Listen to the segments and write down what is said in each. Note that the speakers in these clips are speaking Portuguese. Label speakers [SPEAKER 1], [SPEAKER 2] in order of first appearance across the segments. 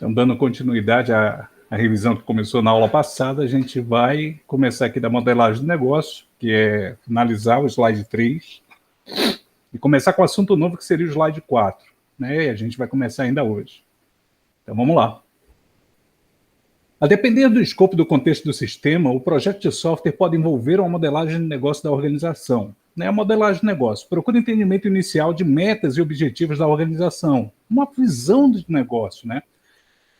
[SPEAKER 1] Então, dando continuidade à revisão que começou na aula passada, a gente vai começar aqui da modelagem do negócio, que é finalizar o slide 3, e começar com o assunto novo, que seria o slide 4, né? E a gente vai começar ainda hoje. Então, vamos lá. A depender do escopo do contexto do sistema, o projeto de software pode envolver uma modelagem de negócio da organização. A modelagem de negócio procura entendimento inicial de metas e objetivos da organização, uma visão de negócio, né?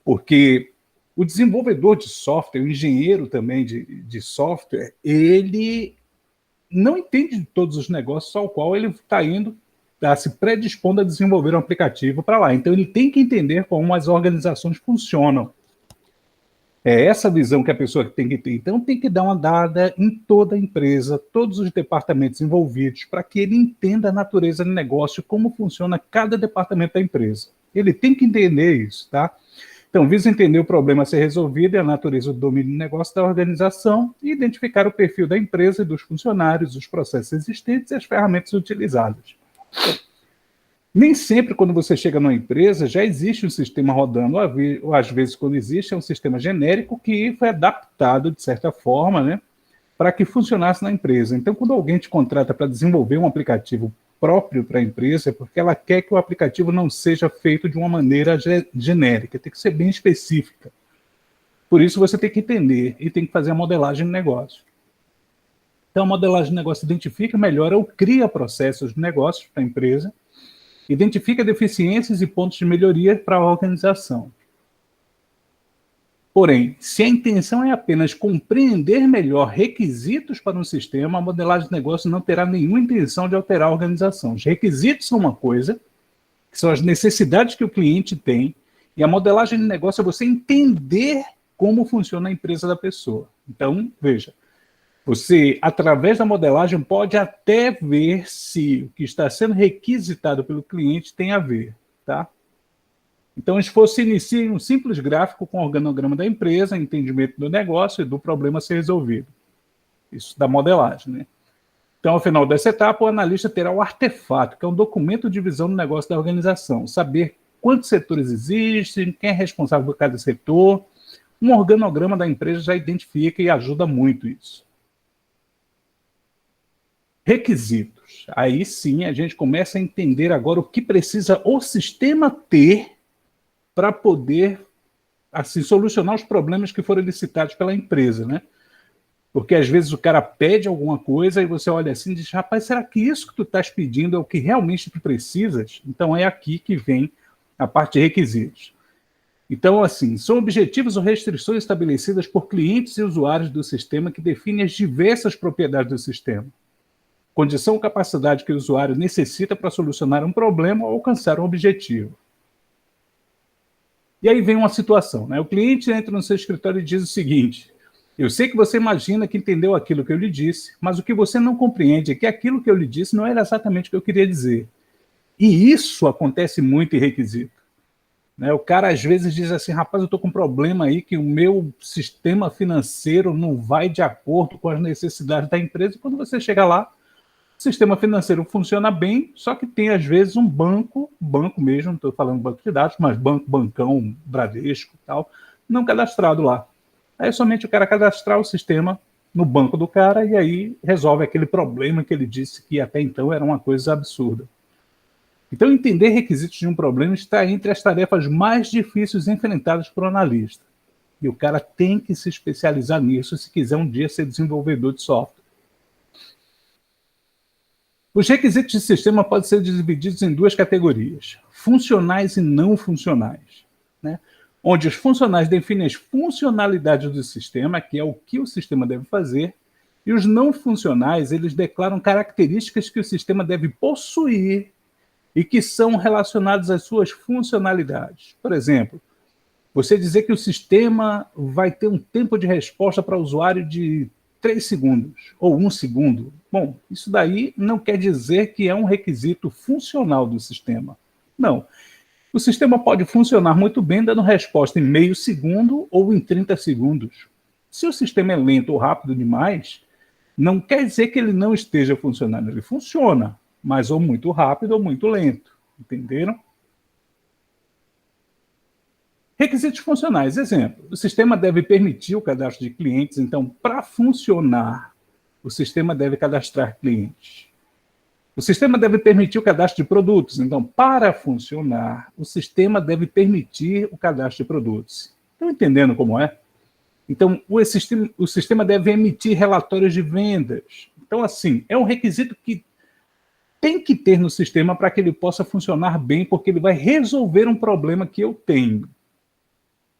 [SPEAKER 1] Porque o desenvolvedor de software, o engenheiro também de software, ele não entende de todos os negócios ao qual ele está se predispondo a desenvolver um aplicativo para lá. Então, ele tem que entender como as organizações funcionam. É essa visão que a pessoa tem que ter. Então, tem que dar uma dada em toda a empresa, todos os departamentos envolvidos, para que ele entenda a natureza do negócio, como funciona cada departamento da empresa. Ele tem que entender isso, tá? Então, visa entender o problema a ser resolvido e a natureza do domínio do negócio da organização e identificar o perfil da empresa e dos funcionários, os processos existentes e as ferramentas utilizadas. Nem sempre, quando você chega numa empresa, já existe um sistema rodando, ou às vezes, quando existe, é um sistema genérico que foi adaptado, de certa forma, né, para que funcionasse na empresa. Então, quando alguém te contrata para desenvolver um aplicativo próprio para a empresa, é porque ela quer que o aplicativo não seja feito de uma maneira genérica, tem que ser bem específica. Por isso, você tem que entender e tem que fazer a modelagem de negócio. Então, a modelagem de negócio identifica, melhora ou cria processos de negócios para a empresa, identifica deficiências e pontos de melhoria para a organização. Porém, se a intenção é apenas compreender melhor requisitos para um sistema, a modelagem de negócio não terá nenhuma intenção de alterar a organização. Os requisitos são uma coisa, que são as necessidades que o cliente tem, e a modelagem de negócio é você entender como funciona a empresa da pessoa. Então, veja, você, através da modelagem, pode até ver se o que está sendo requisitado pelo cliente tem a ver, tá? Então, o esforço se inicia em um simples gráfico com o organograma da empresa, entendimento do negócio e do problema a ser resolvido. Isso da modelagem, né? Então, ao final dessa etapa, o analista terá o artefato, que é um documento de visão do negócio da organização, saber quantos setores existem, quem é responsável por cada setor. Um organograma da empresa já identifica e ajuda muito isso. Requisitos. Aí sim a gente começa a entender agora o que precisa o sistema ter para poder assim, solucionar os problemas que foram licitados pela empresa, né? Porque às vezes o cara pede alguma coisa e você olha assim e diz, rapaz, será que isso que tu estás pedindo é o que realmente tu precisas? Então é aqui que vem a parte de requisitos. Então, assim, são objetivos ou restrições estabelecidas por clientes e usuários do sistema que definem as diversas propriedades do sistema. Condição ou capacidade que o usuário necessita para solucionar um problema ou alcançar um objetivo. E aí vem uma situação, né? O cliente entra no seu escritório e diz o seguinte, eu sei que você imagina que entendeu aquilo que eu lhe disse, mas o que você não compreende é que aquilo que eu lhe disse não era exatamente o que eu queria dizer. E isso acontece muito em requisito. Né? O cara às vezes diz assim, rapaz, eu estou com um problema aí que o meu sistema financeiro não vai de acordo com as necessidades da empresa, e quando você chega lá, o sistema financeiro funciona bem, só que tem, às vezes, um banco mesmo, não estou falando banco de dados, mas bancão, Bradesco e tal, não cadastrado lá. Aí somente o cara cadastrar o sistema no banco do cara e aí resolve aquele problema que ele disse que até então era uma coisa absurda. Então, entender requisitos de um problema está entre as tarefas mais difíceis enfrentadas por um analista. E o cara tem que se especializar nisso se quiser um dia ser desenvolvedor de software. Os requisitos de sistema podem ser divididos em duas categorias, funcionais e não funcionais, né? Onde os funcionais definem as funcionalidades do sistema, que é o que o sistema deve fazer, e os não funcionais, eles declaram características que o sistema deve possuir e que são relacionadas às suas funcionalidades. Por exemplo, você dizer que o sistema vai ter um tempo de resposta para o usuário de 3 segundos ou 1 segundo. Bom, isso daí não quer dizer que é um requisito funcional do sistema. Não. O sistema pode funcionar muito bem dando resposta em meio segundo ou em 30 segundos. Se o sistema é lento ou rápido demais, não quer dizer que ele não esteja funcionando. Ele funciona, mas ou muito rápido ou muito lento. Entenderam? Requisitos funcionais. Exemplo, o sistema deve permitir o cadastro de clientes. Então, para funcionar, o sistema deve cadastrar clientes. O sistema deve permitir o cadastro de produtos. Então, para funcionar, o sistema deve permitir o cadastro de produtos. Estão entendendo como é? Então, o sistema deve emitir relatórios de vendas. Então, assim, é um requisito que tem que ter no sistema para que ele possa funcionar bem, porque ele vai resolver um problema que eu tenho.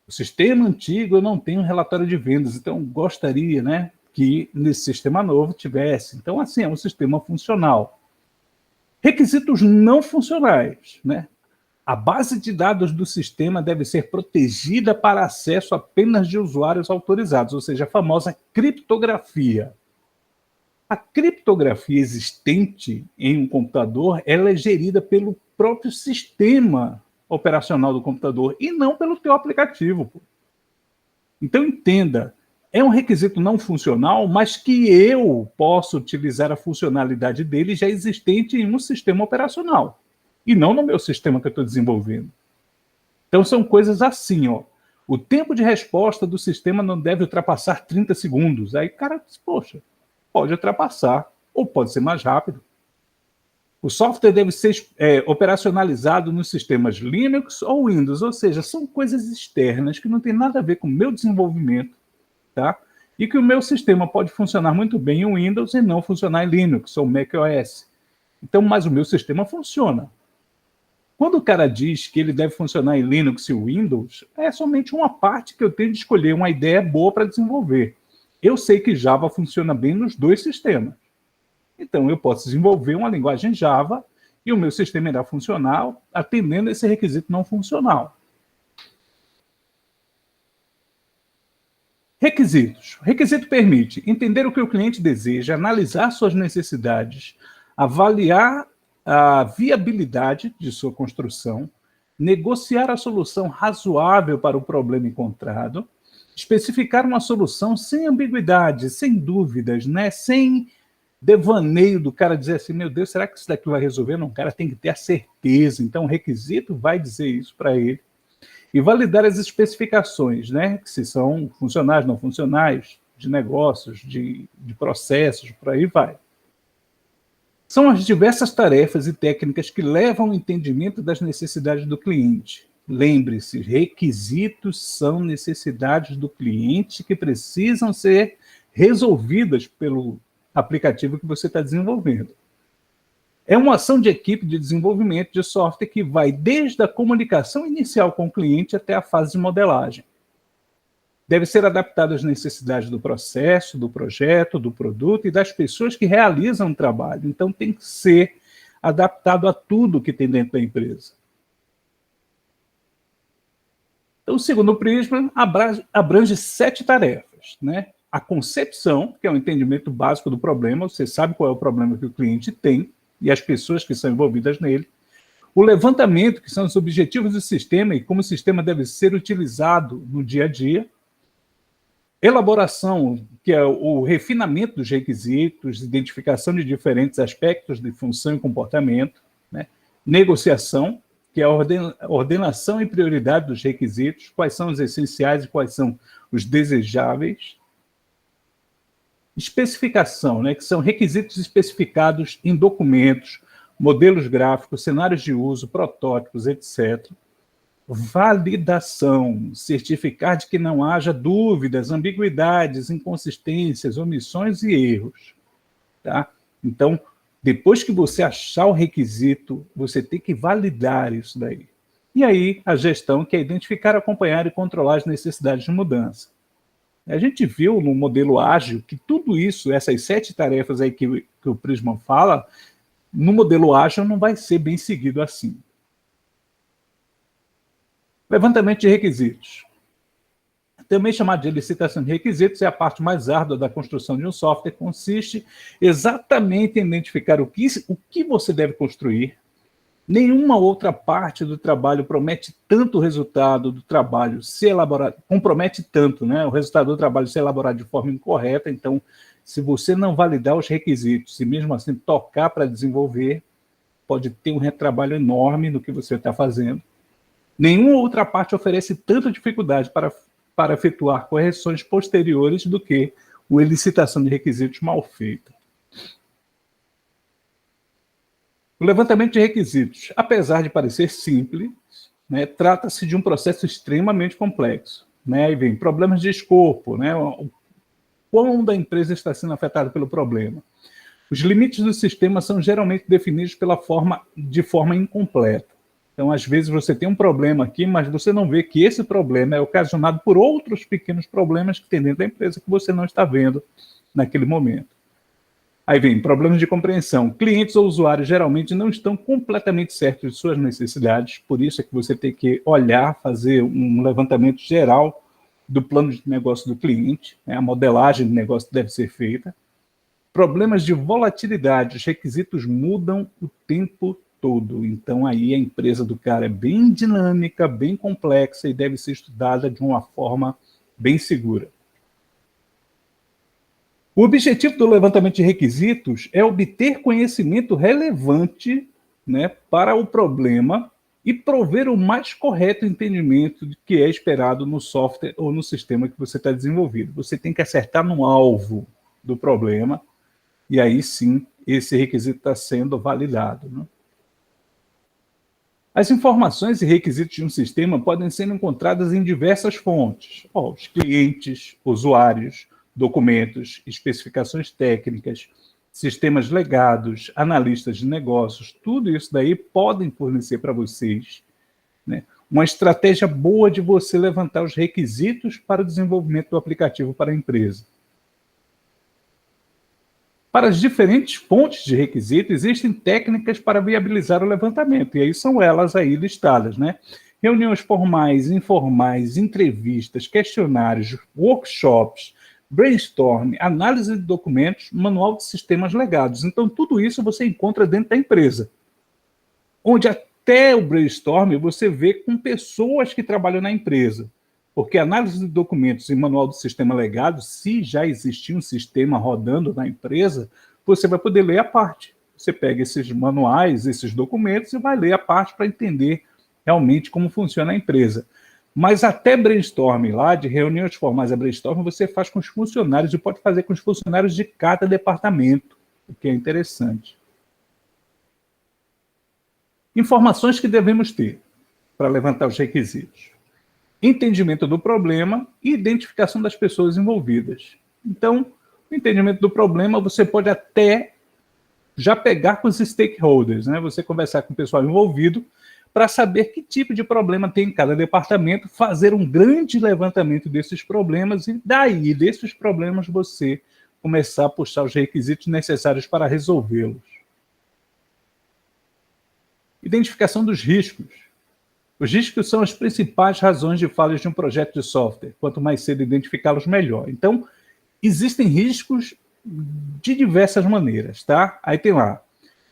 [SPEAKER 1] O sistema antigo eu não tenho relatório de vendas, então gostaria, né, que nesse sistema novo tivesse. Então, assim, é um sistema funcional. Requisitos não funcionais, né? A base de dados do sistema deve ser protegida para acesso apenas de usuários autorizados, ou seja, a famosa criptografia. A criptografia existente em um computador, ela é gerida pelo próprio sistema operacional do computador e não pelo teu aplicativo. Então, entenda, é um requisito não funcional, mas que eu posso utilizar a funcionalidade dele já existente em um sistema operacional, e não no meu sistema que eu estou desenvolvendo. Então, são coisas assim, ó. O tempo de resposta do sistema não deve ultrapassar 30 segundos. Aí o cara diz, poxa, pode ultrapassar, ou pode ser mais rápido. O software deve ser operacionalizado nos sistemas Linux ou Windows, ou seja, são coisas externas que não tem nada a ver com o meu desenvolvimento, tá? E que o meu sistema pode funcionar muito bem em Windows e não funcionar em Linux ou macOS. Então, mas o meu sistema funciona. Quando o cara diz que ele deve funcionar em Linux e Windows, é somente uma parte que eu tenho de escolher uma ideia boa para desenvolver. Eu sei que Java funciona bem nos dois sistemas. Então, eu posso desenvolver uma linguagem Java e o meu sistema irá funcionar atendendo esse requisito não funcional. Requisitos. Requisito permite entender o que o cliente deseja, analisar suas necessidades, avaliar a viabilidade de sua construção, negociar a solução razoável para o problema encontrado, especificar uma solução sem ambiguidade, sem dúvidas, né? Sem devaneio do cara dizer assim, meu Deus, será que isso daqui vai resolver? Não, o cara tem que ter a certeza. Então, o requisito vai dizer isso para ele. E validar as especificações, né? Que se são funcionais, não funcionais, de negócios, de processos, por aí vai. São as diversas tarefas e técnicas que levam ao entendimento das necessidades do cliente. Lembre-se, requisitos são necessidades do cliente que precisam ser resolvidas pelo aplicativo que você está desenvolvendo. É uma ação de equipe de desenvolvimento de software que vai desde a comunicação inicial com o cliente até a fase de modelagem. Deve ser adaptado às necessidades do processo, do projeto, do produto e das pessoas que realizam o trabalho. Então, tem que ser adaptado a tudo que tem dentro da empresa. Então, o segundo prisma abrange 7 tarefas, né? A concepção, que é o entendimento básico do problema, você sabe qual é o problema que o cliente tem e as pessoas que são envolvidas nele. O levantamento, que são os objetivos do sistema e como o sistema deve ser utilizado no dia a dia. Elaboração, que é o refinamento dos requisitos, identificação de diferentes aspectos de função e comportamento, né? Negociação, que é a ordenação e prioridade dos requisitos, quais são os essenciais e quais são os desejáveis. Especificação, né? Que são requisitos especificados em documentos, modelos gráficos, cenários de uso, protótipos, etc. Validação, certificar de que não haja dúvidas, ambiguidades, inconsistências, omissões e erros. Tá? Então, depois que você achar o requisito, você tem que validar isso daí. E aí, a gestão, que é identificar, acompanhar e controlar as necessidades de mudança. A gente viu no modelo ágil que tudo isso, essas 7 tarefas aí que o Prisma fala, no modelo ágil não vai ser bem seguido assim. Levantamento de requisitos. Também chamado de licitação de requisitos, é a parte mais árdua da construção de um software, consiste exatamente em identificar o que você deve construir. Nenhuma outra parte do trabalho promete tanto o resultado do trabalho ser elaborado, compromete tanto, né, o resultado do trabalho ser elaborado de forma incorreta. Então, se você não validar os requisitos e mesmo assim tocar para desenvolver, pode ter um retrabalho enorme no que você está fazendo. Nenhuma outra parte oferece tanta dificuldade para efetuar correções posteriores do que a licitação de requisitos mal feita. O levantamento de requisitos, apesar de parecer simples, né, trata-se de um processo extremamente complexo. Né? Aí vem problemas de escopo, né? Quando a empresa está sendo afetada pelo problema. Os limites do sistema são geralmente definidos de forma incompleta. Então, às vezes, você tem um problema aqui, mas você não vê que esse problema é ocasionado por outros pequenos problemas que tem dentro da empresa que você não está vendo naquele momento. Aí vem problemas de compreensão. Clientes ou usuários geralmente não estão completamente certos de suas necessidades, por isso é que você tem que olhar, fazer um levantamento geral do plano de negócio do cliente, né? A modelagem de negócio deve ser feita. Problemas de volatilidade, os requisitos mudam o tempo todo, então aí a empresa do cara é bem dinâmica, bem complexa e deve ser estudada de uma forma bem segura. O objetivo do levantamento de requisitos é obter conhecimento relevante, né, para o problema e prover o mais correto entendimento do que é esperado no software ou no sistema que você está desenvolvendo. Você tem que acertar no alvo do problema e aí sim esse requisito está sendo validado. Né? As informações e requisitos de um sistema podem ser encontradas em diversas fontes. Os clientes, usuários, documentos, especificações técnicas, sistemas legados, analistas de negócios, tudo isso daí podem fornecer para vocês, né, uma estratégia boa de você levantar os requisitos para o desenvolvimento do aplicativo para a empresa. Para as diferentes fontes de requisito, existem técnicas para viabilizar o levantamento, e aí são elas aí listadas, né? Reuniões formais, informais, entrevistas, questionários, workshops, brainstorm, análise de documentos, manual de sistemas legados. Então, tudo isso você encontra dentro da empresa, onde até o brainstorm você vê com pessoas que trabalham na empresa. Porque análise de documentos e manual do sistema legado, se já existir um sistema rodando na empresa, você vai poder ler a parte. Você pega esses manuais, esses documentos e vai ler a parte para entender realmente como funciona a empresa. Mas até brainstorm lá, de reuniões formais a brainstorm, você faz com os funcionários e pode fazer com os funcionários de cada departamento, o que é interessante. Informações que devemos ter para levantar os requisitos. Entendimento do problema e identificação das pessoas envolvidas. Então, o entendimento do problema você pode até já pegar com os stakeholders, né? Você conversar com o pessoal envolvido para saber que tipo de problema tem em cada departamento, fazer um grande levantamento desses problemas e daí, desses problemas, você começar a puxar os requisitos necessários para resolvê-los. Identificação dos riscos. Os riscos são as principais razões de falhas de um projeto de software. Quanto mais cedo identificá-los, melhor. Então, existem riscos de diversas maneiras, tá? Aí tem lá,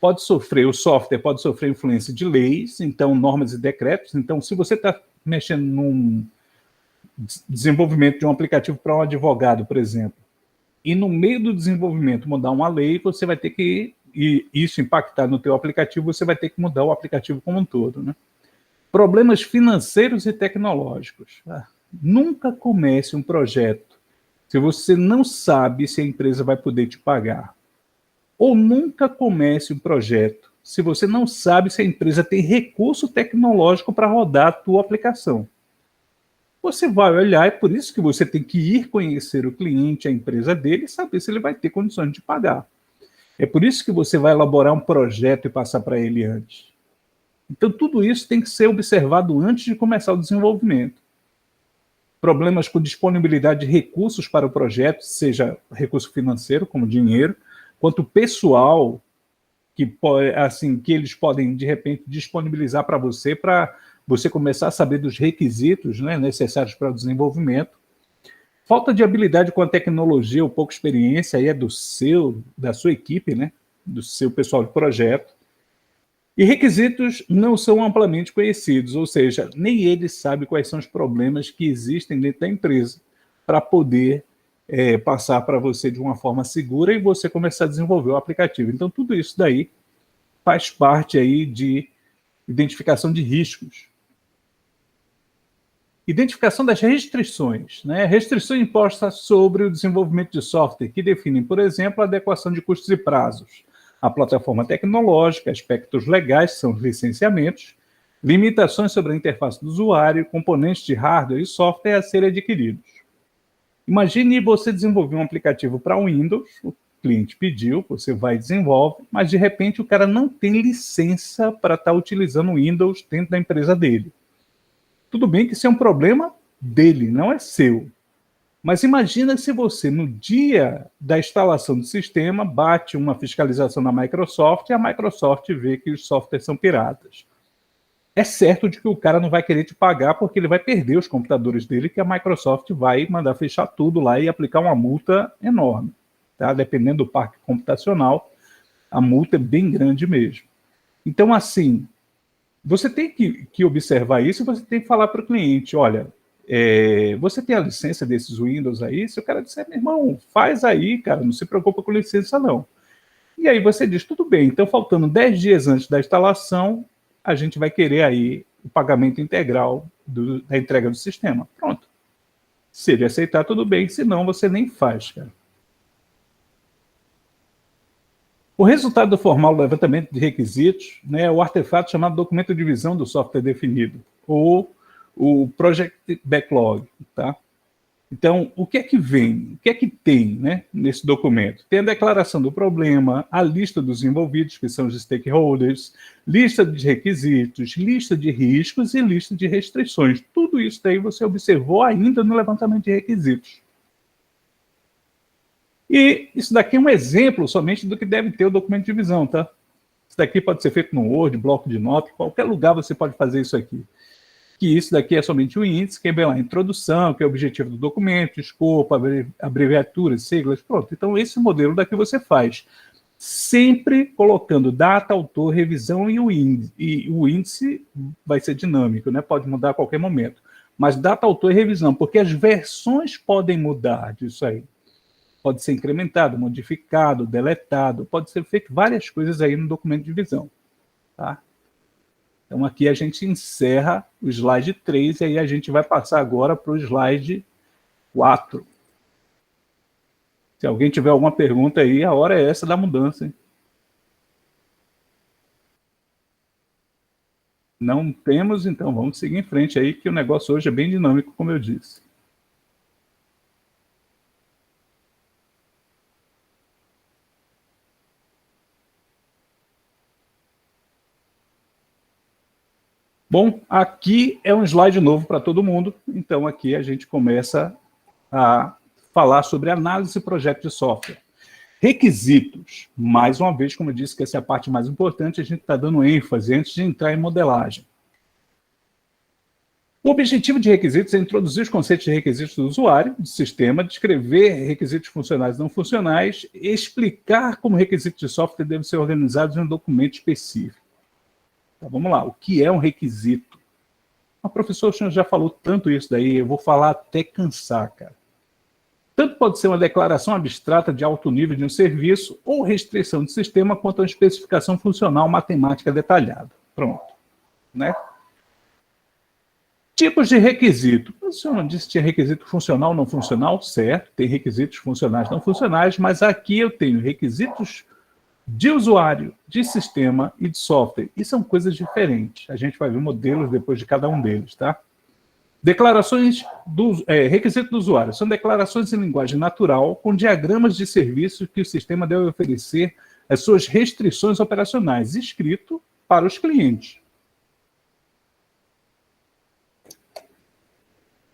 [SPEAKER 1] o software pode sofrer influência de leis, então normas e decretos. Então, se você está mexendo num desenvolvimento de um aplicativo para um advogado, por exemplo, e no meio do desenvolvimento mudar uma lei, você vai ter que, e isso impactar no teu aplicativo, você vai ter que mudar o aplicativo como um todo, né? Problemas financeiros e tecnológicos. Nunca comece um projeto se você não sabe se a empresa vai poder te pagar. Ou nunca comece um projeto se você não sabe se a empresa tem recurso tecnológico para rodar a tua aplicação. Você vai olhar, é por isso que você tem que ir conhecer o cliente, a empresa dele, e saber se ele vai ter condições de pagar. É por isso que você vai elaborar um projeto e passar para ele antes. Então, tudo isso tem que ser observado antes de começar o desenvolvimento. Problemas com disponibilidade de recursos para o projeto, seja recurso financeiro, como dinheiro, quanto pessoal, que eles podem, de repente, disponibilizar para você começar a saber dos requisitos, né, necessários para o desenvolvimento. Falta de habilidade com a tecnologia ou pouca experiência aí é da sua equipe, né, do seu pessoal de projeto. E requisitos não são amplamente conhecidos, ou seja, nem eles sabem quais são os problemas que existem dentro da empresa para poder passar para você de uma forma segura e você começar a desenvolver o aplicativo. Então, tudo isso daí faz parte aí de identificação de riscos. Identificação das restrições, né? Restrições impostas sobre o desenvolvimento de software, que definem, por exemplo, a adequação de custos e prazos, a plataforma tecnológica, aspectos legais, que são os licenciamentos, limitações sobre a interface do usuário, componentes de hardware e software a serem adquiridos. Imagine você desenvolver um aplicativo para Windows, o cliente pediu, você vai e desenvolve, mas de repente o cara não tem licença para estar utilizando o Windows dentro da empresa dele. Tudo bem que isso é um problema dele, não é seu. Mas imagina se você, no dia da instalação do sistema, bate uma fiscalização na Microsoft e a Microsoft vê que os softwares são piratas. É certo de que o cara não vai querer te pagar porque ele vai perder os computadores dele, que a Microsoft vai mandar fechar tudo lá e aplicar uma multa enorme. Tá? Dependendo do parque computacional, a multa é bem grande mesmo. Então, assim, você tem que observar isso e você tem que falar para o cliente, olha, você tem a licença desses Windows aí? Se o cara disser, meu irmão, faz aí, cara, não se preocupa com licença, não. E aí você diz, tudo bem, então faltando 10 dias antes da instalação, a gente vai querer aí o pagamento integral da entrega do sistema. Pronto. Se ele aceitar, tudo bem, se não, você nem faz, cara. O resultado do formal levantamento de requisitos, né, é o artefato chamado documento de visão do software definido, ou o Project Backlog. Tá? Então, o que é que vem? O que é que tem, né, nesse documento? Tem a declaração do problema, a lista dos envolvidos, que são os stakeholders, lista de requisitos, lista de riscos e lista de restrições. Tudo isso daí você observou ainda no levantamento de requisitos. E isso daqui é um exemplo somente do que deve ter o documento de visão, tá? Isso daqui pode ser feito no Word, bloco de notas, qualquer lugar você pode fazer isso aqui. Que isso daqui é somente o índice, que é bem lá, introdução, que é o objetivo do documento, escopo, abreviaturas, siglas, pronto. Então, esse modelo daqui você faz, sempre colocando data, autor, revisão e o índice. E o índice vai ser dinâmico, né? Pode mudar a qualquer momento. Mas data, autor e revisão, porque as versões podem mudar disso aí. Pode ser incrementado, modificado, deletado, pode ser feito várias coisas aí no documento de visão. Tá? Então, aqui a gente encerra o slide 3 e aí a gente vai passar agora para o slide 4. Se alguém tiver alguma pergunta aí, a hora é essa da mudança. Hein? Não temos, então vamos seguir em frente aí, que o negócio hoje é bem dinâmico, como eu disse. Bom, aqui é um slide novo para todo mundo, então aqui a gente começa a falar sobre análise de projeto de software. Requisitos, mais uma vez, como eu disse que essa é a parte mais importante, a gente está dando ênfase antes de entrar em modelagem. O objetivo de requisitos é introduzir os conceitos de requisitos do usuário, do sistema, descrever requisitos funcionais e não funcionais, explicar como requisitos de software devem ser organizados em um documento específico. Então, vamos lá, o que é um requisito? Mas, professor, o senhor já falou tanto isso daí, eu vou falar até cansar, cara. Tanto pode ser uma declaração abstrata de alto nível de um serviço ou restrição de sistema quanto uma especificação funcional matemática detalhada. Pronto. Né? Tipos de requisito. O senhor não disse que tinha requisito funcional ou não funcional? Certo, tem requisitos funcionais não funcionais, mas aqui eu tenho requisitos de usuário, de sistema e de software. E são coisas diferentes. A gente vai ver modelos depois de cada um deles, tá? Declarações requisito do usuário. São declarações em linguagem natural com diagramas de serviços que o sistema deve oferecer as suas restrições operacionais, escrito para os clientes.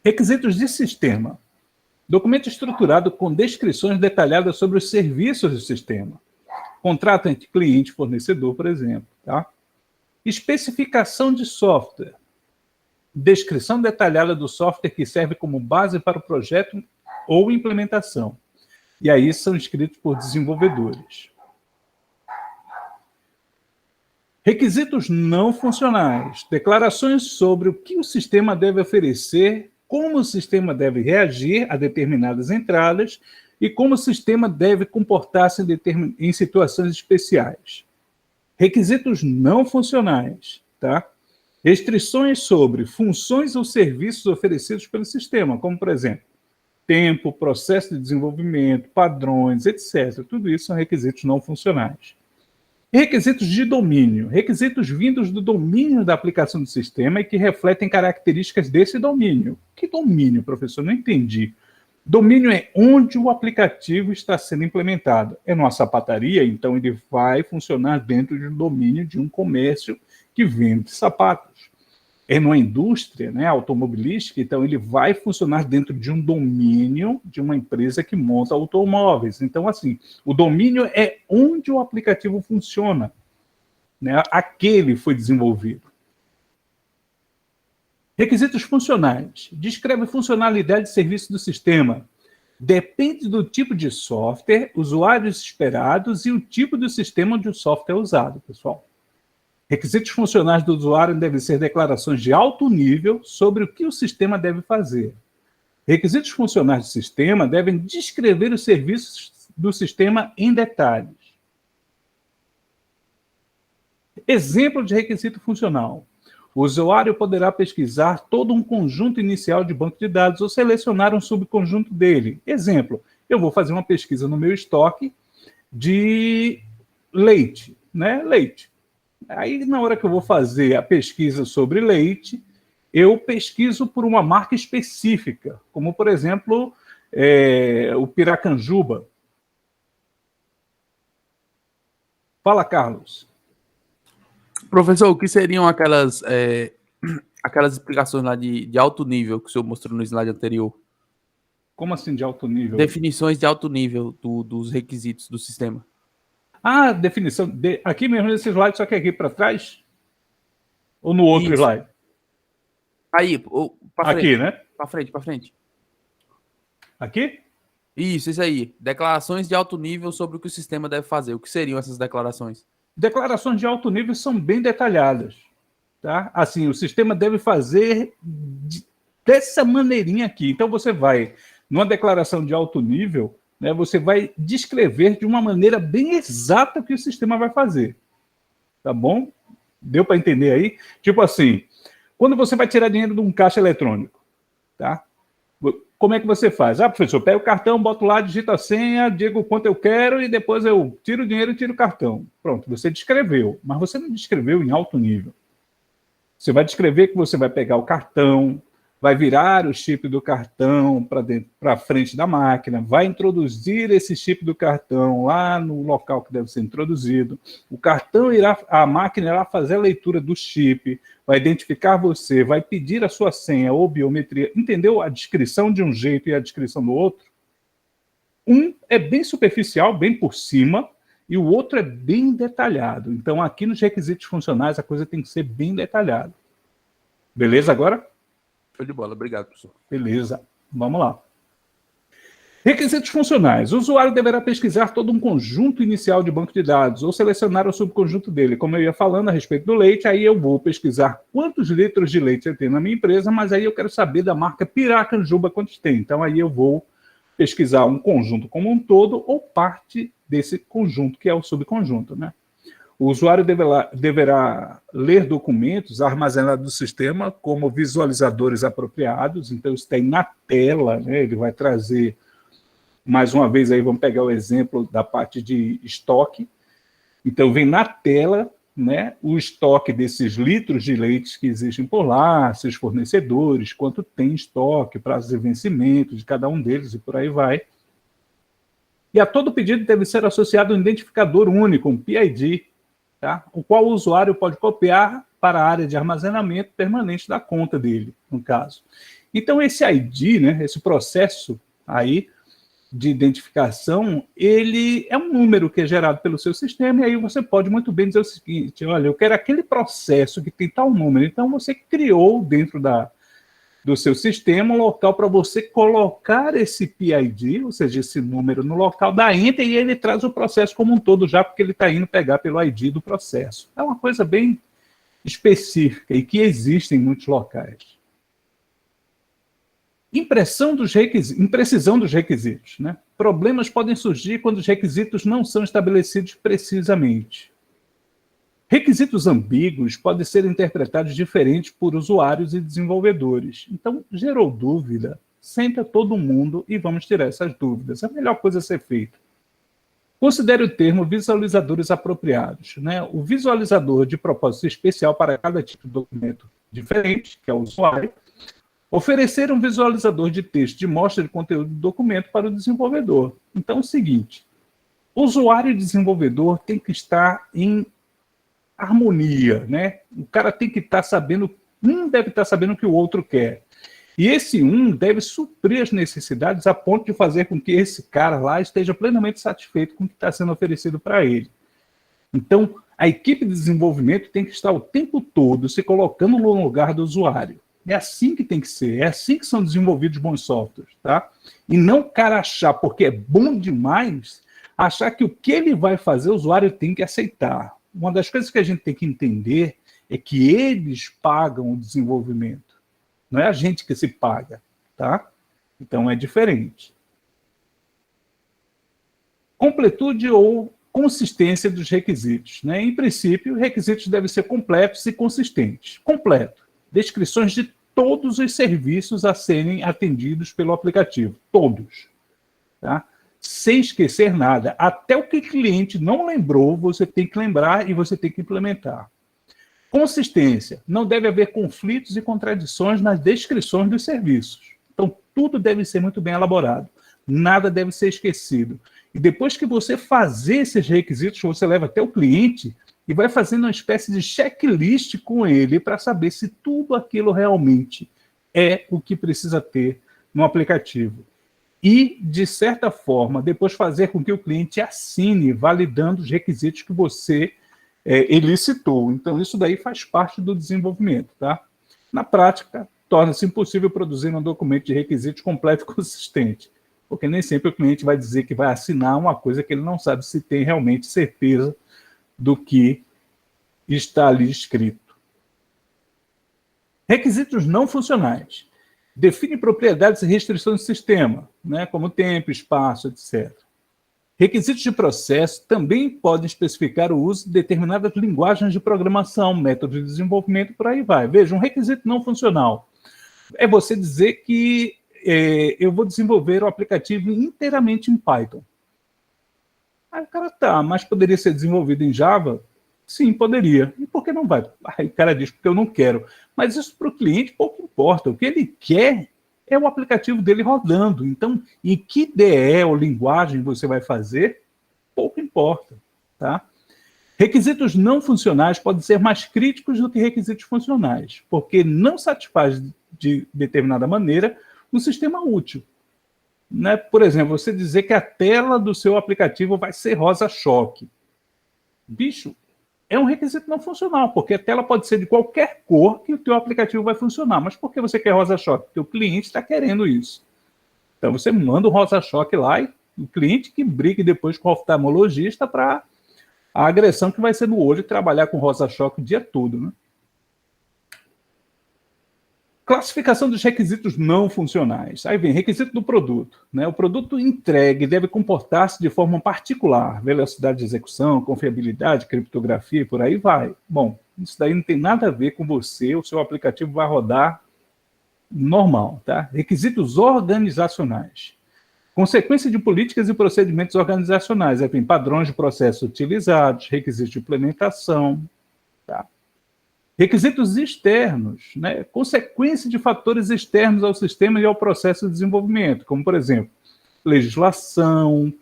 [SPEAKER 1] Requisitos de sistema. Documento estruturado com descrições detalhadas sobre os serviços do sistema. Contrato entre cliente e fornecedor, por exemplo. Tá? Especificação de software. Descrição detalhada do software que serve como base para o projeto ou implementação. E aí são escritos por desenvolvedores. Requisitos não funcionais. Declarações sobre o que o sistema deve oferecer, como o sistema deve reagir a determinadas entradas e como o sistema deve comportar-se em situações especiais. Requisitos não funcionais, tá? Restrições sobre funções ou serviços oferecidos pelo sistema, como, por exemplo, tempo, processo de desenvolvimento, padrões, etc. Tudo isso são requisitos não funcionais. Requisitos de domínio. Requisitos vindos do domínio da aplicação do sistema e que refletem características desse domínio. Que domínio, professor? Não entendi. Domínio é onde o aplicativo está sendo implementado. É numa sapataria, então ele vai funcionar dentro de um domínio de um comércio que vende sapatos. É numa indústria, né, automobilística, então ele vai funcionar dentro de um domínio de uma empresa que monta automóveis. Então, assim, o domínio é onde o aplicativo funciona, né, aquele foi desenvolvido. Requisitos funcionais. Descreve funcionalidade e serviço do sistema. Depende do tipo de software, usuários esperados e o tipo do sistema onde o software é usado, pessoal. Requisitos funcionais do usuário devem ser declarações de alto nível sobre o que o sistema deve fazer. Requisitos funcionais do sistema devem descrever os serviços do sistema em detalhes. Exemplo de requisito funcional. O usuário poderá pesquisar todo um conjunto inicial de banco de dados ou selecionar um subconjunto dele. Exemplo, eu vou fazer uma pesquisa no meu estoque de leite, né? Leite. Aí, na hora que eu vou fazer a pesquisa sobre leite, eu pesquiso por uma marca específica, como, por exemplo, o Piracanjuba. Fala, Carlos.
[SPEAKER 2] Professor, o que seriam aquelas explicações lá de alto nível que o senhor mostrou no slide anterior?
[SPEAKER 1] Como assim de alto nível?
[SPEAKER 2] Definições de alto nível dos requisitos do sistema.
[SPEAKER 1] Ah, definição. Aqui mesmo nesse slide, só que aqui para trás? Ou no outro
[SPEAKER 2] Isso.
[SPEAKER 1] slide?
[SPEAKER 2] Aí, para frente.
[SPEAKER 1] Aqui, né?
[SPEAKER 2] Para frente.
[SPEAKER 1] Aqui?
[SPEAKER 2] Isso aí. Declarações de alto nível sobre o que o sistema deve fazer. O que seriam essas declarações?
[SPEAKER 1] Declarações de alto nível são bem detalhadas. Tá? Assim, o sistema deve fazer dessa maneirinha aqui. Então, você vai, numa declaração de alto nível, né, você vai descrever de uma maneira bem exata o que o sistema vai fazer. Tá bom? Deu para entender aí? Tipo assim, quando você vai tirar dinheiro de um caixa eletrônico, tá? Como é que você faz? Ah, professor, pega o cartão, boto lá, digito a senha, digo quanto eu quero e depois eu tiro o dinheiro e tiro o cartão. Pronto, você descreveu, mas você não descreveu em alto nível. Você vai descrever que você vai pegar o cartão, vai virar o chip do cartão para frente da máquina, vai introduzir esse chip do cartão lá no local que deve ser introduzido. O cartão a máquina irá fazer a leitura do chip, vai identificar você, vai pedir a sua senha ou biometria. Entendeu a descrição de um jeito e a descrição do outro? Um é bem superficial, bem por cima, e o outro é bem detalhado. Então, aqui nos requisitos funcionais, a coisa tem que ser bem detalhada. Beleza agora?
[SPEAKER 2] Show de bola. Obrigado, professor.
[SPEAKER 1] Beleza. Vamos lá. Requisitos funcionais. O usuário deverá pesquisar todo um conjunto inicial de banco de dados ou selecionar o subconjunto dele. Como eu ia falando a respeito do leite, aí eu vou pesquisar quantos litros de leite eu tenho na minha empresa, mas aí eu quero saber da marca Piracanjuba quantos tem. Então, aí eu vou pesquisar um conjunto como um todo ou parte desse conjunto, que é o subconjunto, né? O usuário deverá ler documentos armazenados no sistema como visualizadores apropriados. Então, isso tem na tela, né? Ele vai trazer, mais uma vez, aí vamos pegar o exemplo da parte de estoque. Então, vem na tela, né, o estoque desses litros de leite que existem por lá, seus fornecedores, quanto tem estoque, prazo de vencimento de cada um deles e por aí vai. E a todo pedido deve ser associado um identificador único, um PID, tá? O qual o usuário pode copiar para a área de armazenamento permanente da conta dele, no caso. Então, esse ID, né, esse processo aí de identificação, ele é um número que é gerado pelo seu sistema, e aí você pode muito bem dizer o seguinte: olha, eu quero aquele processo que tem tal número. Então, você criou dentro do seu sistema um local para você colocar esse PID, ou seja, esse número no local, dá Enter e ele traz o processo como um todo já, porque ele está indo pegar pelo ID do processo. É uma coisa bem específica e que existe em muitos locais. Imprecisão dos requisitos, né? Problemas podem surgir quando os requisitos não são estabelecidos precisamente. Requisitos ambíguos podem ser interpretados diferentes por usuários e desenvolvedores. Então, gerou dúvida, senta todo mundo e vamos tirar essas dúvidas. É a melhor coisa a ser feita. Considere o termo visualizadores apropriados. Né? O visualizador de propósito especial para cada tipo de documento diferente, que é o usuário, oferecer um visualizador de texto de mostra de conteúdo do documento para o desenvolvedor. Então, é o seguinte, o usuário e desenvolvedor tem que estar em harmonia, né? O cara tem que estar sabendo, um deve estar sabendo o que o outro quer. E esse um deve suprir as necessidades a ponto de fazer com que esse cara lá esteja plenamente satisfeito com o que está sendo oferecido para ele. Então, a equipe de desenvolvimento tem que estar o tempo todo se colocando no lugar do usuário. É assim que tem que ser, é assim que são desenvolvidos bons softwares, tá? E não o cara achar, porque é bom demais, achar que o que ele vai fazer o usuário tem que aceitar. Uma das coisas que a gente tem que entender é que eles pagam o desenvolvimento. Não é a gente que se paga, tá? Então é diferente. Completude ou consistência dos requisitos. Né? Em princípio, requisitos devem ser completos e consistentes. Completo. Descrições de todos os serviços a serem atendidos pelo aplicativo. Todos. Tá? Sem esquecer nada. Até o que o cliente não lembrou, você tem que lembrar e você tem que implementar. Consistência. Não deve haver conflitos e contradições nas descrições dos serviços. Então, tudo deve ser muito bem elaborado. Nada deve ser esquecido. E depois que você fazer esses requisitos, você leva até o cliente e vai fazendo uma espécie de checklist com ele para saber se tudo aquilo realmente é o que precisa ter no aplicativo. E, de certa forma, depois fazer com que o cliente assine, validando os requisitos que você elicitou. Então, isso daí faz parte do desenvolvimento. Tá? Na prática, torna-se impossível produzir um documento de requisitos completo e consistente, porque nem sempre o cliente vai dizer que vai assinar uma coisa que ele não sabe se tem realmente certeza do que está ali escrito. Requisitos não funcionais. Define propriedades e restrições do sistema, né, como tempo, espaço, etc. Requisitos de processo também podem especificar o uso de determinadas linguagens de programação, métodos de desenvolvimento, por aí vai. Veja, um requisito não funcional é você dizer que eu vou desenvolver o aplicativo inteiramente em Python. Aí o cara, tá, mas poderia ser desenvolvido em Java? Sim, poderia. E por que não vai? Aí o cara diz, porque eu não quero. Mas isso para o cliente pouco importa. O que ele quer é o aplicativo dele rodando. Então, em que IDE ou linguagem você vai fazer, pouco importa. Tá? Requisitos não funcionais podem ser mais críticos do que requisitos funcionais, porque não satisfaz de determinada maneira um sistema útil. Né? Por exemplo, você dizer que a tela do seu aplicativo vai ser rosa-choque. Bicho, é um requisito não funcional, porque a tela pode ser de qualquer cor que o teu aplicativo vai funcionar. Mas por que você quer rosa-choque? Porque o cliente está querendo isso. Então você manda o rosa-choque lá e o cliente que brigue depois com o oftalmologista para a agressão que vai ser no olho e trabalhar com rosa-choque o dia todo. Né? Classificação dos requisitos não funcionais. Aí vem requisito do produto. Né? O produto entregue deve comportar-se de forma particular. Velocidade de execução, confiabilidade, criptografia, por aí vai. Bom, isso daí não tem nada a ver com você, o seu aplicativo vai rodar normal. Tá? Requisitos organizacionais. Consequência de políticas e procedimentos organizacionais. Aí vem padrões de processo utilizados, requisitos de implementação. Tá? Requisitos externos, né? Consequência de fatores externos ao sistema e ao processo de desenvolvimento, como, por exemplo, legislação,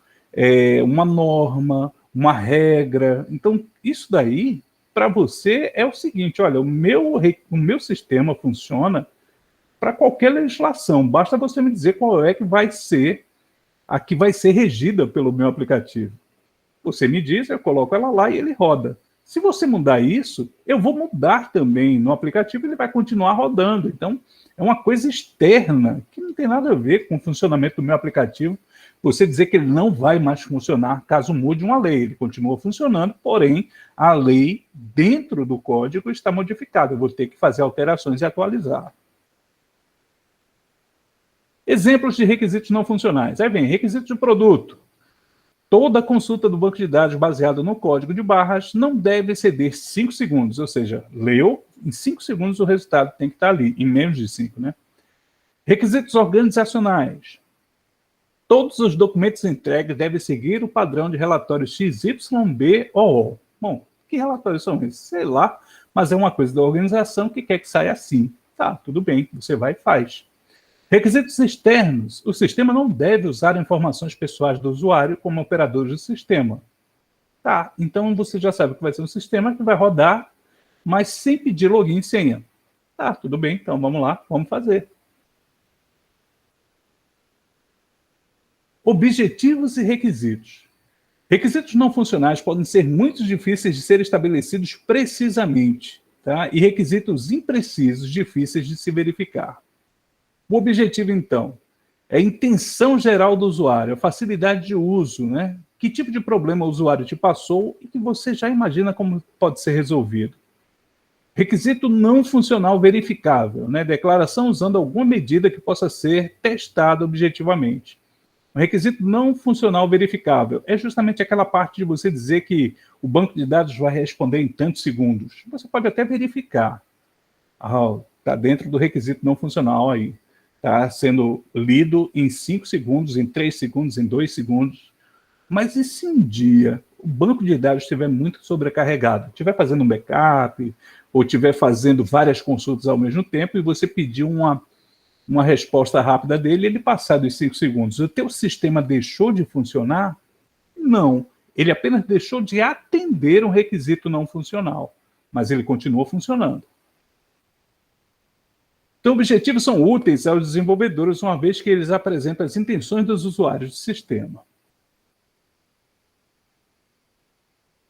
[SPEAKER 1] uma norma, uma regra. Então, isso daí, para você, é o seguinte, olha, o meu sistema funciona para qualquer legislação, basta você me dizer qual é que vai ser a que vai ser regida pelo meu aplicativo. Você me diz, eu coloco ela lá e ele roda. Se você mudar isso, eu vou mudar também no aplicativo e ele vai continuar rodando. Então, é uma coisa externa, que não tem nada a ver com o funcionamento do meu aplicativo. Você dizer que ele não vai mais funcionar caso mude uma lei. Ele continua funcionando, porém, a lei dentro do código está modificada. Eu vou ter que fazer alterações e atualizar. Exemplos de requisitos não funcionais. Aí vem requisito de produto. Toda consulta do banco de dados baseada no código de barras não deve exceder 5 segundos, ou seja, leu, em 5 segundos o resultado tem que estar ali, em menos de 5, né? Requisitos organizacionais. Todos os documentos entregues devem seguir o padrão de relatório XYB ou O. Bom, que relatórios são esses? Sei lá, mas é uma coisa da organização que quer que saia assim. Tá, tudo bem, você vai e faz. Requisitos externos. O sistema não deve usar informações pessoais do usuário como operadores do sistema. Tá, então você já sabe que vai ser um sistema que vai rodar, mas sem pedir login e senha. Tá, tudo bem, então vamos lá, vamos fazer. Objetivos e requisitos. Requisitos não funcionais podem ser muito difíceis de ser estabelecidos precisamente, tá? E requisitos imprecisos, difíceis de se verificar. O objetivo, então, é a intenção geral do usuário, a facilidade de uso, né? Que tipo de problema o usuário te passou e que você já imagina como pode ser resolvido. Requisito não funcional verificável, né? Declaração usando alguma medida que possa ser testada objetivamente. O requisito não funcional verificável é justamente aquela parte de você dizer que o banco de dados vai responder em tantos segundos. Você pode até verificar. Está dentro do requisito não funcional aí. Está sendo lido em 5 segundos, em 3 segundos, em 2 segundos. Mas e se um dia o banco de dados estiver muito sobrecarregado, estiver fazendo um backup, ou estiver fazendo várias consultas ao mesmo tempo, e você pedir uma resposta rápida dele, ele passar dos 5 segundos, o teu sistema deixou de funcionar? Não. Ele apenas deixou de atender um requisito não funcional, mas ele continua funcionando. Então, objetivos são úteis aos desenvolvedores, uma vez que eles apresentam as intenções dos usuários do sistema.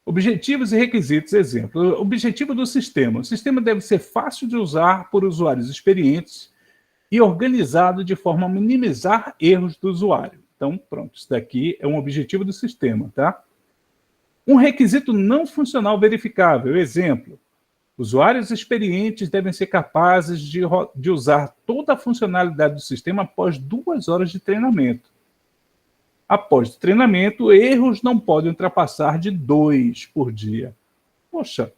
[SPEAKER 1] Objetivos e requisitos, exemplo. Objetivo do sistema. O sistema deve ser fácil de usar por usuários experientes e organizado de forma a minimizar erros do usuário. Então, pronto, isso daqui é um objetivo do sistema, tá? Um requisito não funcional verificável, exemplo. Usuários experientes devem ser capazes de usar toda a funcionalidade do sistema após 2 horas de treinamento. Após o treinamento, erros não podem ultrapassar de 2 por dia. Poxa,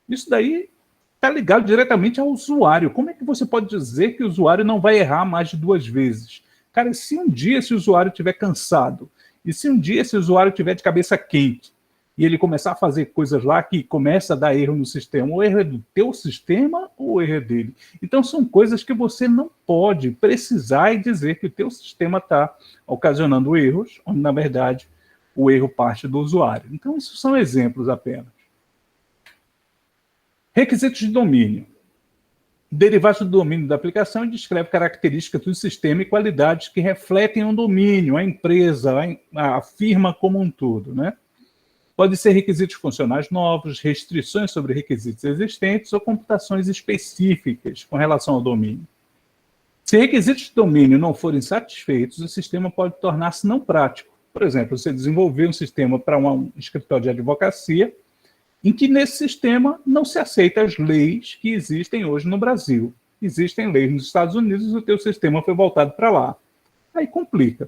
[SPEAKER 1] isso daí está ligado diretamente ao usuário. Como é que você pode dizer que o usuário não vai errar mais de 2 vezes? Cara, se um dia esse usuário estiver cansado, e se um dia esse usuário estiver de cabeça quente, e ele começar a fazer coisas lá que começa a dar erro no sistema, o erro é do teu sistema ou o erro é dele? Então são coisas que você não pode precisar e dizer que o teu sistema está ocasionando erros, onde na verdade o erro parte do usuário. Então isso são exemplos apenas. Requisitos de domínio. Derivados do domínio da aplicação e descreve características do sistema e qualidades que refletem o domínio, a empresa, a firma como um todo, né? Pode ser requisitos funcionais novos, restrições sobre requisitos existentes ou computações específicas com relação ao domínio. Se requisitos de domínio não forem satisfeitos, o sistema pode tornar-se não prático. Por exemplo, você desenvolver um sistema para um escritório de advocacia, em que nesse sistema não se aceitam as leis que existem hoje no Brasil. Existem leis nos Estados Unidos e o teu sistema foi voltado para lá. Aí complica,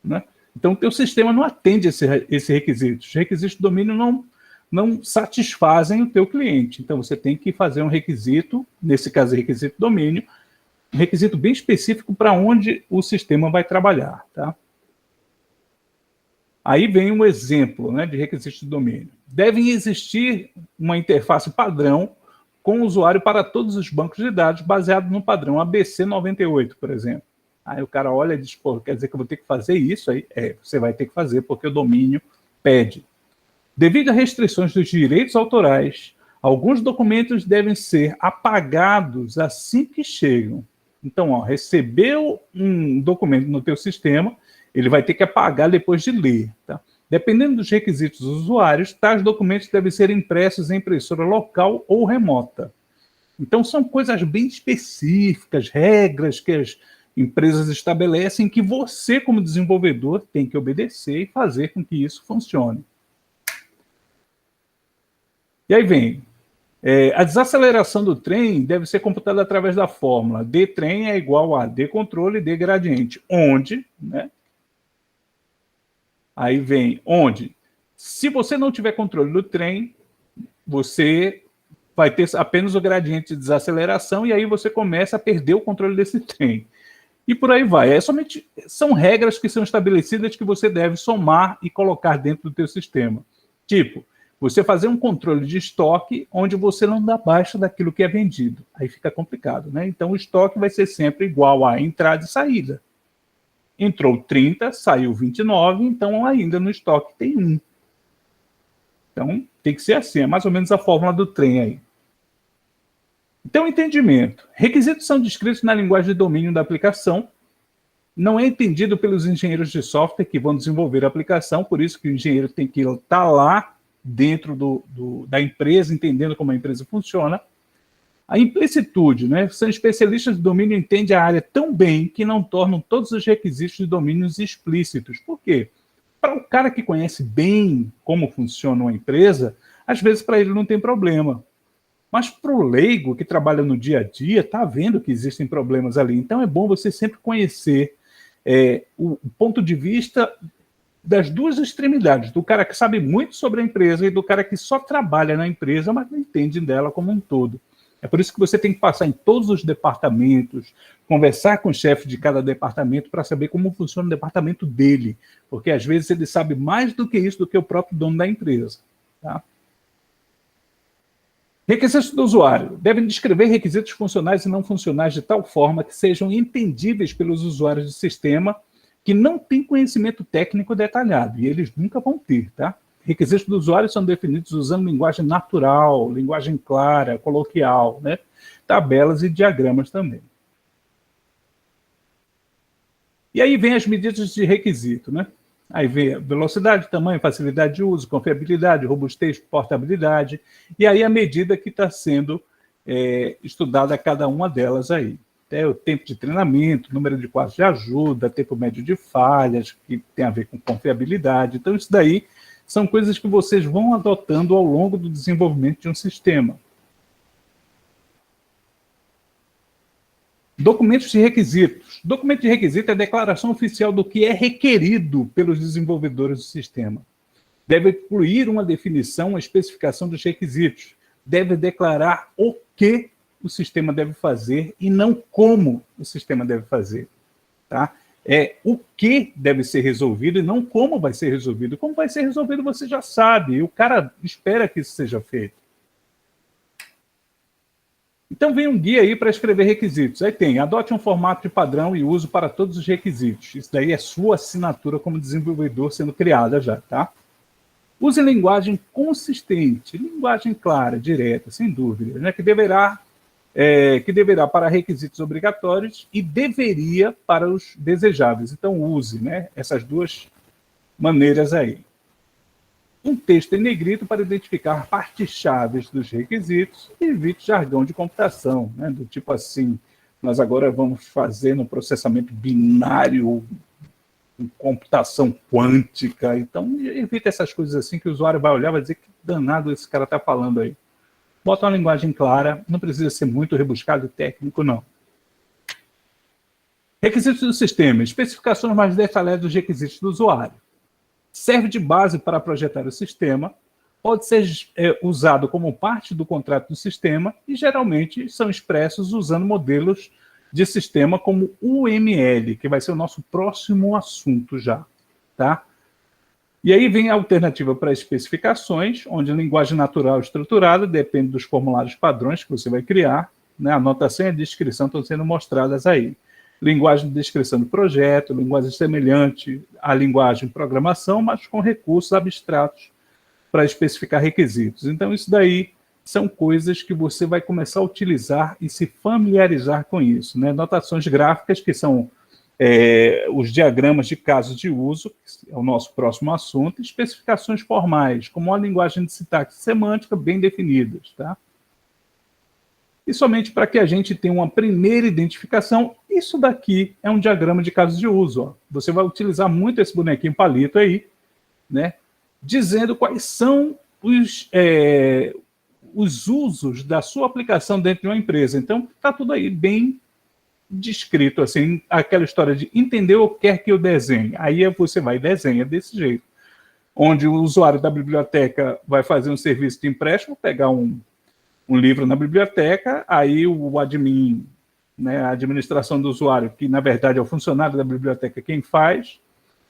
[SPEAKER 1] né? Então, o teu sistema não atende esse requisito. Os requisitos de domínio não satisfazem o teu cliente. Então, você tem que fazer um requisito, nesse caso, requisito de domínio, um requisito bem específico para onde o sistema vai trabalhar, tá? Aí vem um exemplo, né, de requisitos de domínio. Devem existir uma interface padrão com o usuário para todos os bancos de dados, baseado no padrão ABC 98, por exemplo. Aí o cara olha e diz, pô, quer dizer que eu vou ter que fazer isso? Aí, você vai ter que fazer, porque o domínio pede. Devido a restrições dos direitos autorais, alguns documentos devem ser apagados assim que chegam. Então, ó, recebeu um documento no teu sistema, ele vai ter que apagar depois de ler, tá? Dependendo dos requisitos dos usuários, tais documentos devem ser impressos em impressora local ou remota. Então, são coisas bem específicas, regras que as empresas estabelecem que você, como desenvolvedor, tem que obedecer e fazer com que isso funcione. E aí vem, a desaceleração do trem deve ser computada através da fórmula dtrem é igual a dcontrole D gradiente, onde, né, Aí vem onde, se você não tiver controle do trem, você vai ter apenas o gradiente de desaceleração e aí você começa a perder o controle desse trem. E por aí vai. São regras que são estabelecidas que você deve somar e colocar dentro do teu sistema. Tipo, você fazer um controle de estoque onde você não dá baixa daquilo que é vendido. Aí fica complicado, né? Então o estoque vai ser sempre igual a entrada e saída. Entrou 30, saiu 29, então ainda no estoque tem 1. Então tem que ser assim, é mais ou menos a fórmula do trem aí. Então, entendimento. Requisitos são descritos na linguagem de domínio da aplicação. Não é entendido pelos engenheiros de software que vão desenvolver a aplicação, por isso que o engenheiro tem que estar lá dentro da empresa, entendendo como a empresa funciona. A implicitude, né? São especialistas de domínio que entendem a área tão bem que não tornam todos os requisitos de domínios explícitos. Por quê? Para o cara que conhece bem como funciona uma empresa, às vezes para ele não tem problema. Mas para o leigo que trabalha no dia a dia, está vendo que existem problemas ali. Então é bom você sempre conhecer o ponto de vista das duas extremidades, do cara que sabe muito sobre a empresa e do cara que só trabalha na empresa, mas não entende dela como um todo. É por isso que você tem que passar em todos os departamentos, conversar com o chefe de cada departamento para saber como funciona o departamento dele, porque às vezes ele sabe mais do que isso do que o próprio dono da empresa. Tá? Requisitos do usuário. Devem descrever requisitos funcionais e não funcionais de tal forma que sejam entendíveis pelos usuários do sistema que não têm conhecimento técnico detalhado, e eles nunca vão ter, tá? Requisitos do usuário são definidos usando linguagem natural, linguagem clara, coloquial, né? Tabelas e diagramas também. E aí vem as medidas de requisito, né? Aí vem velocidade, tamanho, facilidade de uso, confiabilidade, robustez, portabilidade, e aí a medida que está sendo estudada cada uma delas aí. Até o tempo de treinamento, número de quadros de ajuda, tempo médio de falhas, que tem a ver com confiabilidade. Então, isso daí são coisas que vocês vão adotando ao longo do desenvolvimento de um sistema. Documentos de requisitos. Documento de requisito é a declaração oficial do que é requerido pelos desenvolvedores do sistema. Deve incluir uma definição, uma especificação dos requisitos. Deve declarar o que o sistema deve fazer e não como o sistema deve fazer. Tá? É o que deve ser resolvido e não como vai ser resolvido. Como vai ser resolvido você já sabe, e o cara espera que isso seja feito. Então vem um guia aí para escrever requisitos. Aí tem, adote um formato de padrão e uso para todos os requisitos. Isso daí é sua assinatura como desenvolvedor sendo criada já, tá? Use linguagem consistente, linguagem clara, direta, sem dúvida, né? que deverá para requisitos obrigatórios e deveria para os desejáveis. Então use, né, essas duas maneiras aí. Um texto em negrito para identificar partes chaves dos requisitos e evite jargão de computação, né? Do tipo assim, nós agora vamos fazer no processamento binário, com computação quântica, então evite essas coisas assim que o usuário vai olhar e vai dizer que danado esse cara está falando aí. Bota uma linguagem clara, não precisa ser muito rebuscado e técnico, não. Requisitos do sistema, especificações mais detalhadas dos requisitos do usuário. Serve de base para projetar o sistema, pode ser usado como parte do contrato do sistema e geralmente são expressos usando modelos de sistema como UML, que vai ser o nosso próximo assunto já, tá? E aí vem a alternativa para especificações, onde a linguagem natural estruturada depende dos formulários padrões que você vai criar, né? A anotação e a descrição estão sendo mostradas aí. Linguagem de descrição do projeto, linguagem semelhante à linguagem de programação, mas com recursos abstratos para especificar requisitos. Então, isso daí são coisas que você vai começar a utilizar e se familiarizar com isso, né? Notações gráficas, que são os diagramas de casos de uso, que é o nosso próximo assunto, e especificações formais, como uma linguagem de sintaxe semântica bem definidas, tá? E somente para que a gente tenha uma primeira identificação, isso daqui é um diagrama de casos de uso. Ó. Você vai utilizar muito esse bonequinho palito aí, né? Dizendo quais são os usos da sua aplicação dentro de uma empresa. Então, está tudo aí bem descrito, assim, aquela história de entender ou quer que eu desenhe. Aí você vai e desenha desse jeito. Onde o usuário da biblioteca vai fazer um serviço de empréstimo, pegar um livro na biblioteca, aí o admin, né, a administração do usuário, que na verdade é o funcionário da biblioteca quem faz,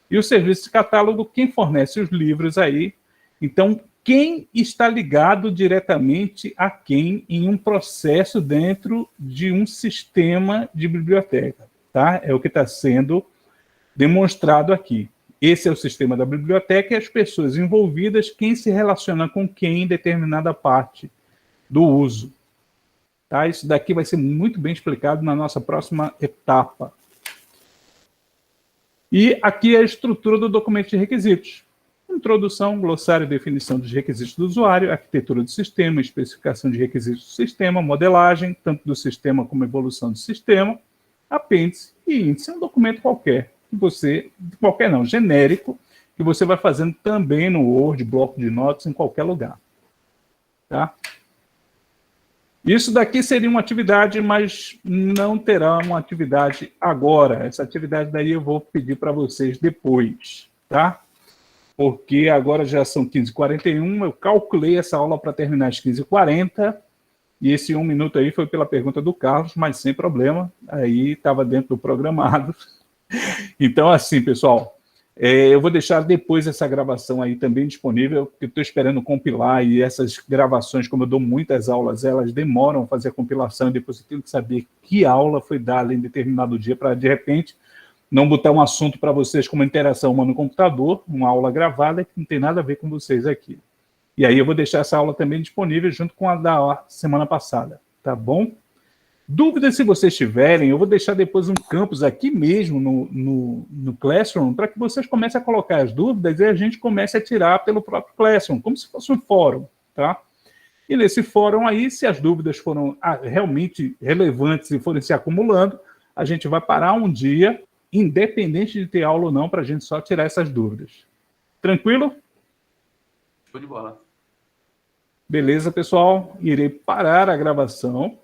[SPEAKER 1] e o serviço de catálogo quem fornece os livros aí. Então, quem está ligado diretamente a quem em um processo dentro de um sistema de biblioteca, tá? É o que está sendo demonstrado aqui. Esse é o sistema da biblioteca e as pessoas envolvidas, quem se relaciona com quem em determinada parte do uso. Tá? Isso daqui vai ser muito bem explicado na nossa próxima etapa. E aqui é a estrutura do documento de requisitos. Introdução, glossário e definição dos requisitos do usuário, arquitetura do sistema, especificação de requisitos do sistema, modelagem, tanto do sistema como evolução do sistema, apêndice e índice. É um documento qualquer, que você, qualquer não, genérico, que você vai fazendo também no Word, bloco de notas, em qualquer lugar. Tá? Isso daqui seria uma atividade, mas não terá uma atividade agora. Essa atividade daí eu vou pedir para vocês depois, tá? Porque agora já são 15h41, eu calculei essa aula para terminar às 15h40, e esse 1 minuto aí foi pela pergunta do Carlos, mas sem problema, aí estava dentro do programado. Então, assim, pessoal, eu vou deixar depois essa gravação aí também disponível, porque eu estou esperando compilar, e essas gravações, como eu dou muitas aulas, elas demoram a fazer a compilação, e depois eu tenho que saber que aula foi dada em determinado dia, para, de repente, não botar um assunto para vocês como interação humana no computador, uma aula gravada que não tem nada a ver com vocês aqui. E aí eu vou deixar essa aula também disponível junto com a da semana passada, tá bom? Dúvidas, se vocês tiverem, eu vou deixar depois um campus aqui mesmo no Classroom, para que vocês comecem a colocar as dúvidas e a gente comece a tirar pelo próprio Classroom, como se fosse um fórum, tá? E nesse fórum aí, se as dúvidas foram realmente relevantes e forem se acumulando, a gente vai parar um dia, independente de ter aula ou não, para a gente só tirar essas dúvidas. Tranquilo?
[SPEAKER 2] Show de bola.
[SPEAKER 1] Beleza, pessoal? Irei parar a gravação.